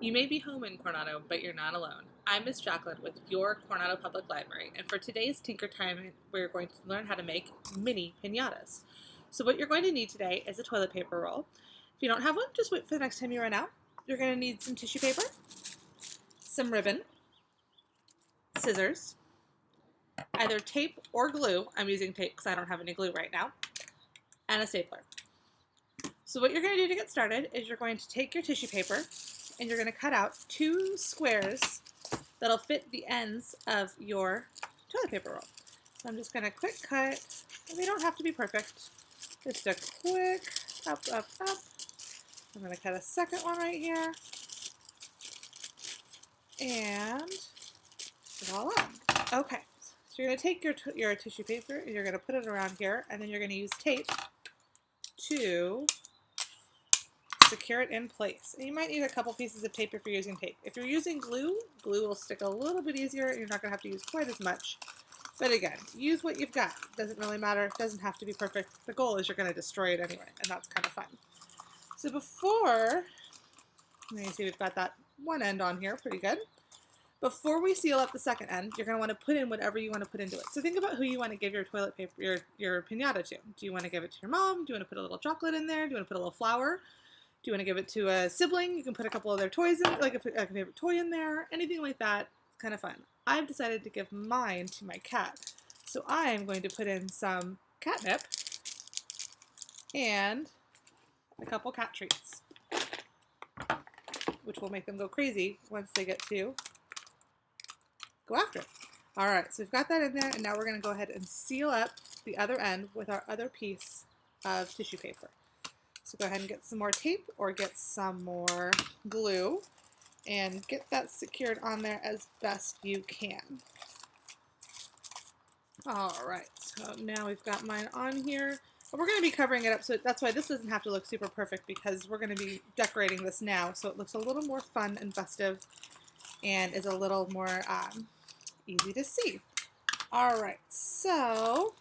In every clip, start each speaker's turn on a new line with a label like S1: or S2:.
S1: You may be home in Coronado, but you're not alone. I'm Miss Jacqueline with your Coronado Public Library, and for today's Tinker Time, we're going to learn how to make mini pinatas. So what you're going to need today is a toilet paper roll. If you don't have one, just wait for the next time you run out. You're going to need some tissue paper, some ribbon, scissors, either tape or glue. I'm using tape because I don't have any glue right now, and a stapler. So what you're going to do to get started is you're going to take your tissue paper and you're going to cut out 2 squares that'll fit the ends of your toilet paper roll. So I'm just going to quick cut, and they don't have to be perfect, just a quick up, up, up. I'm going to cut a second one right here, and put it all on. Okay, so you're going to take your tissue paper and you're going to put it around here, and then you're going to use tape to secure it in place. And you might need a couple pieces of tape if you're using tape. If you're using glue, glue will stick a little bit easier and you're not going to have to use quite as much. But again, use what you've got. Doesn't really matter. It doesn't have to be perfect. The goal is you're going to destroy it anyway, and that's kind of fun. So before, you see we've got that one end on here, pretty good. Before we seal up the second end, you're going to want to put in whatever you want to put into it. So think about who you want to give your toilet paper, your piñata to. Do you want to give it to your mom? Do you want to put a little chocolate in there? Do you want to put a little flour? Do you want to give it to a sibling? You can put a couple of their toys in, like a favorite toy in there, anything like that. It's kind of fun. I've decided to give mine to my cat. So I'm going to put in some catnip and a couple cat treats, which will make them go crazy once they get to go after it. All right, so we've got that in there, and now we're going to go ahead and seal up the other end with our other piece of tissue paper. So go ahead and get some more tape or get some more glue and get that secured on there as best you can. All right, so now we've got mine on here. We're going to be covering it up, so that's why this doesn't have to look super perfect, because we're going to be decorating this now, so it looks a little more fun and festive and is a little more easy to see. All right, so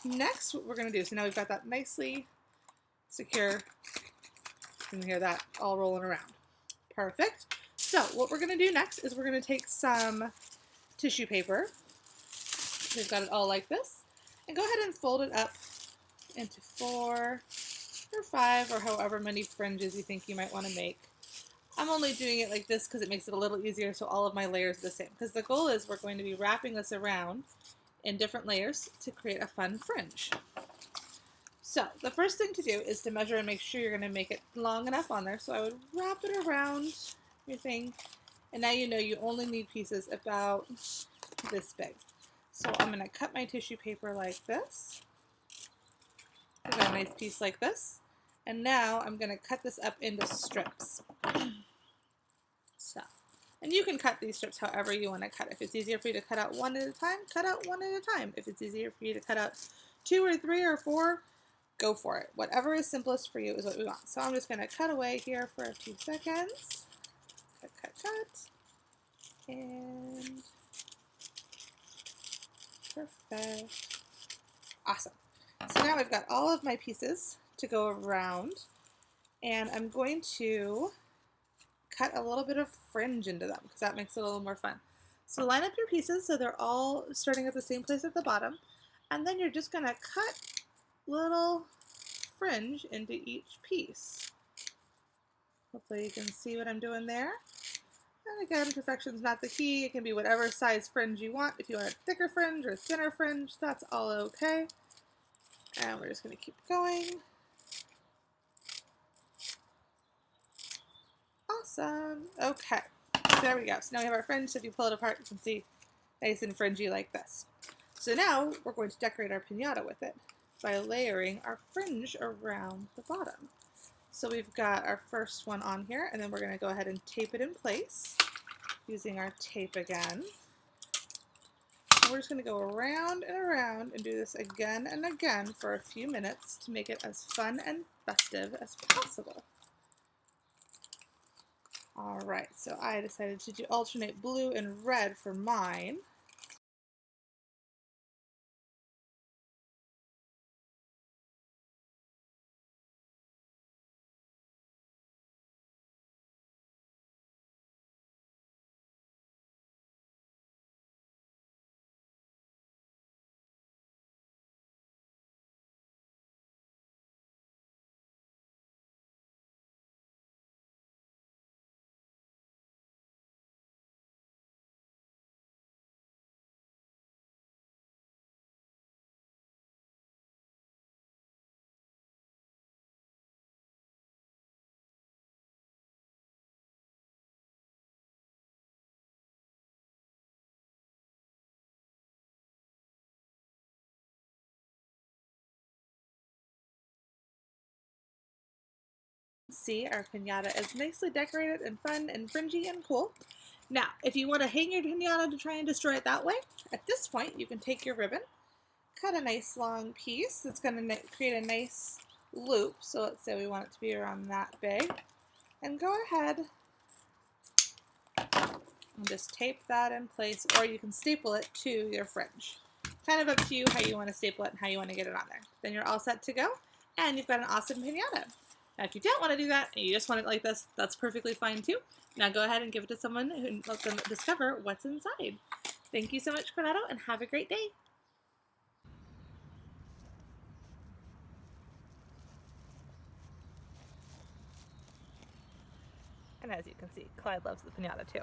S1: next what we're going to do, so now we've got that nicely secure. You can hear that all rolling around. Perfect. So what we're going to do next is we're going to take some tissue paper. We've got it all like this. And go ahead and fold it up into 4 or 5 or however many fringes you think you might want to make. I'm only doing it like this because it makes it a little easier so all of my layers are the same. Because the goal is we're going to be wrapping this around in different layers to create a fun fringe. So the first thing to do is to measure and make sure you're going to make it long enough on there. So I would wrap it around your thing, and now you know you only need pieces about this big. So I'm going to cut my tissue paper like this. I've got a nice piece like this, and now I'm going to cut this up into strips. So, and you can cut these strips however you want to cut. If it's easier for you to cut out one at a time, cut out one at a time. If it's easier for you to cut out 2 or 3 or 4, go for it. Whatever is simplest for you is what we want. So I'm just going to cut away here for a few seconds. Cut, cut, cut. And perfect. Awesome. So now I've got all of my pieces to go around, and I'm going to cut a little bit of fringe into them because that makes it a little more fun. So line up your pieces so they're all starting at the same place at the bottom, and then you're just going to cut little fringe into each piece. Hopefully you can see what I'm doing there. And again, perfection's not the key. It can be whatever size fringe you want. If you want a thicker fringe or thinner fringe, that's all okay. And we're just going to keep going. Awesome. Okay. There we go. So now we have our fringe. So if you pull it apart, you can see nice and fringy like this. So now we're going to decorate our piñata with it by layering our fringe around the bottom. So we've got our first one on here, and then we're going to go ahead and tape it in place using our tape again. And we're just going to go around and around and do this again and again for a few minutes to make it as fun and festive as possible. All right, so I decided to do alternate blue and red for mine. see, our pinata is nicely decorated and fun and fringy and cool. Now, if you want to hang your pinata to try and destroy it that way, at this point you can take your ribbon, cut a nice long piece that's going to create a nice loop. So let's say we want it to be around that big, and go ahead and just tape that in place, or you can staple it to your fringe. Kind of up to you how you want to staple it and how you want to get it on there. Then you're all set to go, and you've got an awesome pinata. Now, if you don't want to do that and you just want it like this, that's perfectly fine too. Now go ahead and give it to someone who lets them discover what's inside. Thank you so much, Cornetto, and have a great day. And as you can see, Clyde loves the pinata too.